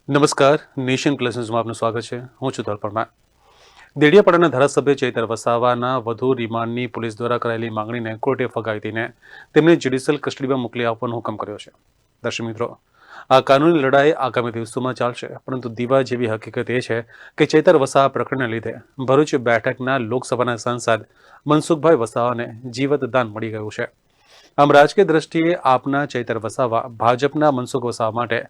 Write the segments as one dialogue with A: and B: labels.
A: નમસ્કાર, nation plus ન્યૂઝમાં આપનું સ્વાગત છે. હું છું ધોલ પરમાર. દેડિયાપાડાના ધારાસભ્ય ચૈતર વસાવાના વધુ રિમાન્ડની પોલીસ દ્વારા કરાયેલી માંગણીને કોર્ટે ફગાવી દઈને તેમને જ્યુડિશિયલ કસ્ટડીમાં મોકલી આપવાનો હુકમ કર્યો છે. દર્શક મિત્રો, આ કાનૂની લડાઈ આગામી દિવસોમાં ચાલશે, પરંતુ દીવા જેવી હકીકત એ છે કે ચૈતર વસાવા પ્રકરણને લીધે ભરૂચ બેઠકના લોકસભાના સાંસદ મનસુખભાઈ વસાવાને જીવત દાન મળી ગયું છે. આમ રાજકીય દ્રષ્ટિએ આપના ચૈતર વસાવા ભાજપના મનસુખ વસાવા માટે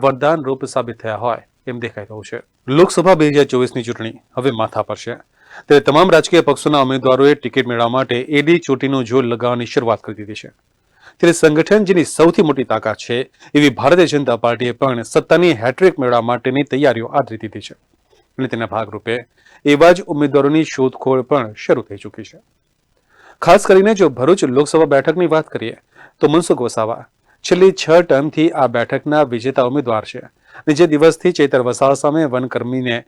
A: વરદાન રૂપ સાબિત થયા હોય એમ દેખાઈ રહ્યું છે. લોકસભા 2024ની ચૂંટણી હવે માથા પર છે, ત્યારે તમામ રાજકીય પક્ષોના ઉમેદવારોએ ટિકિટ મેળવવા માટે એડી ચોટીનું જોર લગાવવાની શરૂઆત કરી દીધી છે. ત્યારે સંગઠન જેની સૌથી મોટી તાકાત છે એવી ભારતીય જનતા પાર્ટીએ પણ સત્તાની હેટ્રિક મેળવવા માટેની તૈયારીઓ આદરી દીધી છે અને તેના ભાગરૂપે એવા જ ઉમેદવારોની શોધખોળ પણ શરૂ થઈ ચૂકી છે. ખાસ કરીને જો ભરૂચ લોકસભા બેઠકની વાત કરીએ તો મનસુખ વસાવા છેલ્લી 6 ટર્મથી આ બેઠકના વિજેતા ઉમેદવાર છે અને જે દિવસથી ચૈતર વસાવા સામે વનકર્મીને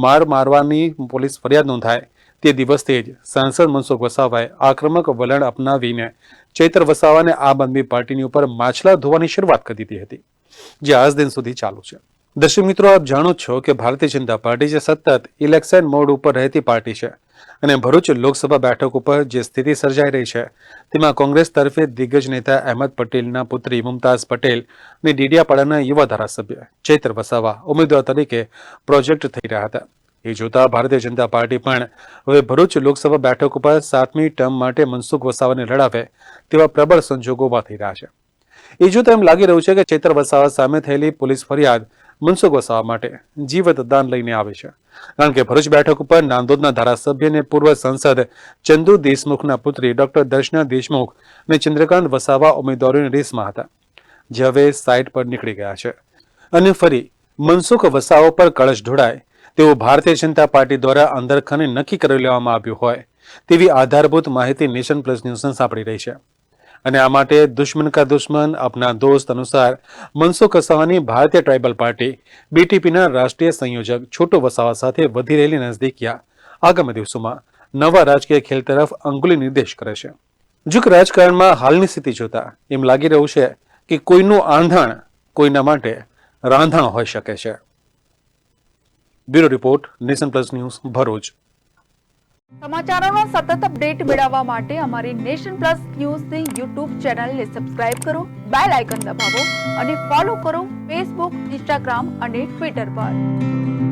A: મારવાની પોલીસ ફરિયાદ નોંધાય તે દિવસથી જ સાંસદ મનસુખ વસાવાએ આક્રમક વલણ અપનાવીને ચૈતર વસાવાને આમ આદમી પાર્ટીની ઉપર માછલા ધોવાની શરૂઆત કરી દીધી હતી, જે આજ દિન સુધી ચાલુ છે. દર્શક મિત્રો, આપ જાણો છો કે ભારતીય જનતા પાર્ટી જે સતત ઇલેક્શન મોડ ઉપર રહેતી પાર્ટી છે અને ભરૂચ લોકસભા બેઠક ઉપર જે સ્થિતિ સર્જાઈ રહી છે તેમાં કોંગ્રેસ તરફે દિગ્ગજ નેતા અહેમદ પટેલના પુત્રી મુમતાઝ પટેલ અને ડેડિયાપાડાના યુવા ધારાસભ્ય ચૈતર વસાવા ઉમેદવાર તરીકે પ્રોજેક્ટ થઈ રહ્યા હતા. એ જોતા ભારતીય જનતા પાર્ટી પણ હવે ભરૂચ લોકસભા બેઠક ઉપર 7મી ટર્મ માટે મનસુખ વસાવાને લડાવે તેવા પ્રબળ સંજોગો ઉભા થઈ રહ્યા છે. એ જોતા એમ લાગી રહ્યું છે કે ચૈતર વસાવા સામે થયેલી પોલીસ ફરિયાદ મનસુખ વસાવા માટે જીવત દાન લઈને આવે છે, કારણ કે ભરૂચ બેઠક ઉપર નાંદોદના ધારાસભ્ય અને પૂર્વ સાંસદ ચંદુ દેશમુખના પુત્રી ડોક્ટર દર્શના દેશમુખ અને ચંદ્રકાંત વસાવા ઉમેદવારોની રેસમાં હતા, જે હવે સાઇટ પર નીકળી ગયા છે અને ફરી મનસુખ વસાવા પર કળશ ઢોળાય તેવું ભારતીય જનતા પાર્ટી દ્વારા અંદરખાને નક્કી કરી લેવામાં આવ્યું હોય તેવી આધારભૂત માહિતી નેશન પ્લસ ન્યૂઝને સાંપડી રહી છે. અને આ માટે દુશ્મન કા દુશ્મન અપના દોસ્ત અનુસાર મનસુખ વસાવાની ભારતીય ટ્રાઇબલ પાર્ટી બીટીપીના રાષ્ટ્રીય સંયોજક છોટુ વસાવા સાથે વધી રહેલી નજદીકીયા આગામી દિવસોમાં નવા રાજકીય ખેલ તરફ અંગુલી નિર્દેશ કરે છે. જો કે રાજકારણમાં હાલની સ્થિતિ જોતા એમ લાગી રહ્યું છે કે કોઈનું આંધણ કોઈના માટે રાંધણ હોઈ શકે છે. Bureau report, nation plus news, Bharuch.
B: સમાચારોનો સતત અપડેટ મેળવવા માટે અમારી નેશન પ્લસ ન્યૂઝની યુટ્યુબ ચેનલને સબસ્ક્રાઇબ કરો, બેલ આઇકન દબાવો અને ફોલો કરો ફેસબુક, ઇન્સ્ટાગ્રામ અને ટ્વિટર પર.